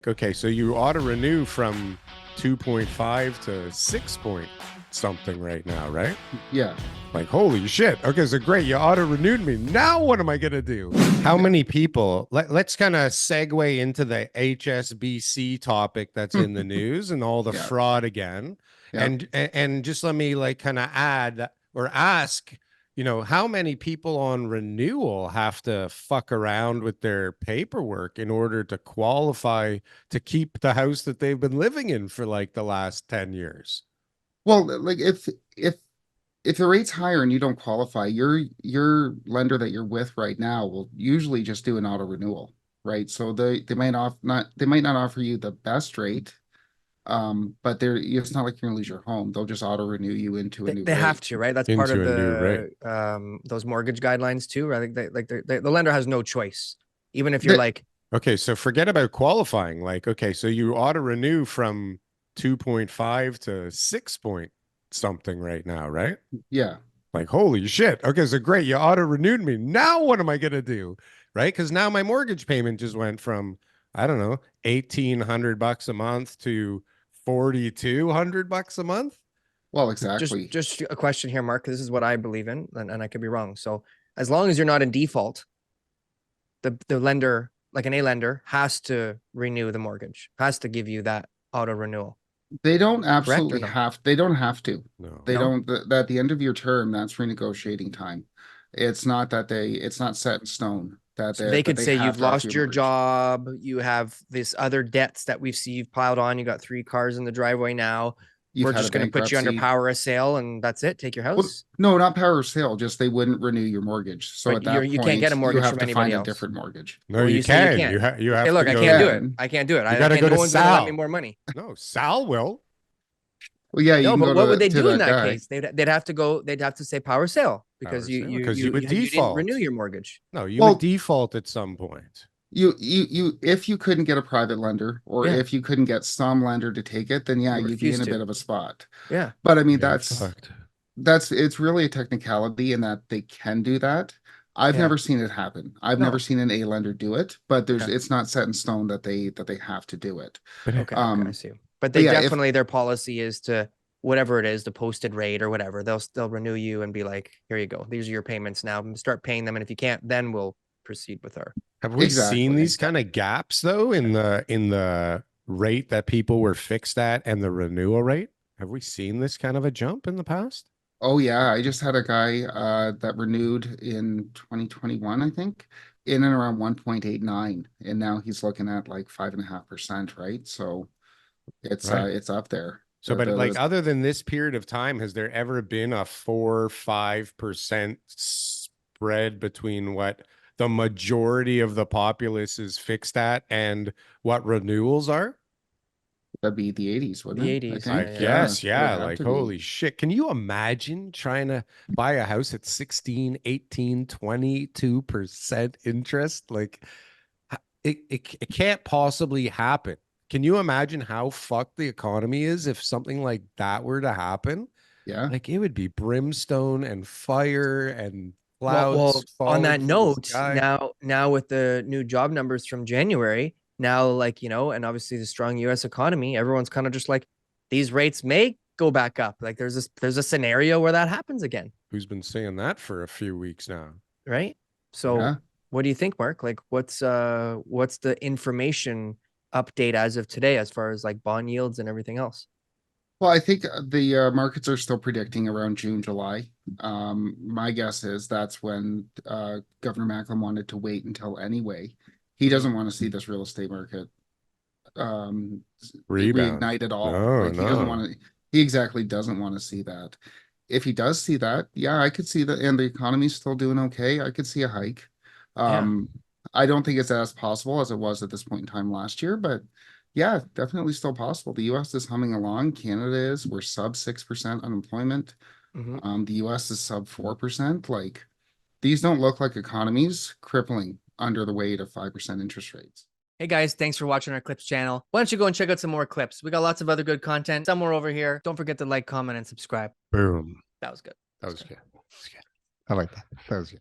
Okay, so you auto renew from 2.5 to 6 point something right now, right? Yeah. Like, holy shit. Okay, so great. You auto renewed me. Now what am I going to do? How many people? Let's kind of segue into the HSBC topic that's in the news and all the Yeah. fraud again. Yeah. And just let me like kind of add or ask, how many people on Renewal have to fuck around with their paperwork in order to qualify to keep the house that they've been living in for like the last 10 years? Well, like if the rate's higher and you don't qualify, your lender that you're with right now will usually just do an auto renewal, right? So they might not offer you the best rate, but it's not like you're gonna lose your home. They'll just auto renew you into a new They have rate. to, right? That's part of Into a new rate. those mortgage guidelines too, right? The lender has no choice, even if you're The- like, Okay, so forget about qualifying. Like, okay, so you auto renew from 2.5 to 6 point something right now, right? Yeah. Like, holy shit. Okay, so great. You auto renewed me. Now what am I going to do? Right? Because now my mortgage payment just went from, I don't know, $1,800 a month to $4,200 a month. Well, exactly. just a question here, Mark. This is what I believe in, and I could be wrong. So as long as you're not in default, the lender, like an A lender, has to renew the mortgage, has to give you that auto renewal. They don't Correct or absolutely no? they don't have to. No. They No? don't at the end of your term, that's renegotiating time. It's not it's not set in stone that So they could say have you've to offer lost you a your mortgage. job, you have this other debts that we've seen you've piled on, you got 3 cars in the driveway now. You've We're had a just going to put you under bankruptcy. power of sale and that's it. Take your Well, house. no, not power of sale, just they wouldn't renew your mortgage. So But at that you can't point, get a you mortgage have from to anybody find a else. different mortgage. No, Well, you you say you can. can't. You You have say, look, to I go can't do to, it. I can't do it. you got to I go no to one's going to lend me Sal. more money. No, Sal will. Well, yeah, you No, can but go what would they to do in that that guy. case? They'd have to go. They'd have to say power sale because Power sale, because you would you didn't renew default. your mortgage. No, you would Well, default at some point. if you couldn't get a private lender or Yeah. if you couldn't get some lender to take it, then yeah, You you'd be in refuse a to. bit of a spot. Yeah. But I mean, You're fucked. it's really a technicality in that they can do that. I've Yeah. never seen it happen. I've never No. seen an A lender do it, but Okay. it's not set in stone that they have to do it. But Okay. Okay. I see. But they yeah, if definitely their policy is to whatever it is, the posted rate or whatever. They'll renew you and be like, here you go. These are your payments now. Start paying them, and if you can't, then we'll proceed with our. have we seen exactly. these kind of gaps though in the rate that people were fixed at and the renewal rate? Have we seen this kind of a jump in the past? Oh yeah, I just had a guy that renewed in 2021, I think, in and around 1.89, and now he's looking at like 5.5%, right? So Right. it's up there. So, but like other than this period of time, has there ever been a 4-5% spread between what the majority of the populace is fixed at and what renewals are? That'd be the 80s, wouldn't The it? 80s, I yeah. guess, it would yeah. have Like, to be. holy shit. Can you imagine trying to buy a house at 16, 18, 22% interest? Like, it can't possibly happen. Can you imagine how fucked the economy is if something like that were to happen? Yeah. Like, it would be brimstone and fire and Well, clouds on falling that from the note, sky. now with the new job numbers from January, now like, and obviously the strong US economy, everyone's kind of just like these rates may go back up. Like there's a scenario where that happens again, Who's been saying that for a few weeks now? right? So Yeah. what do you think, Mark? Like what's the information update as of today as far as like bond yields and everything else? Well, I think the markets are still predicting around June, July. My guess is that's when Governor Macklin wanted to wait until anyway. He doesn't want to see this real estate market Rebound. reignite at all. No, Like he doesn't no. want to. He exactly doesn't want to see that. If he does see that, yeah, I could see that, and the economy's still doing okay. I could see a hike. Yeah. I don't think it's as possible as it was at this point in time last year, but yeah, definitely still possible. The US is humming along. Canada is. We're sub 6% unemployment. The US is sub 4%. Like these don't look like economies crippling under the weight of 5% interest rates. Hey guys, thanks for watching our clips channel. Why don't you go and check out some more clips? We got lots of other good content somewhere over here. Don't forget to like, comment, and subscribe. Boom. That was good. That was good. I like that. That was good.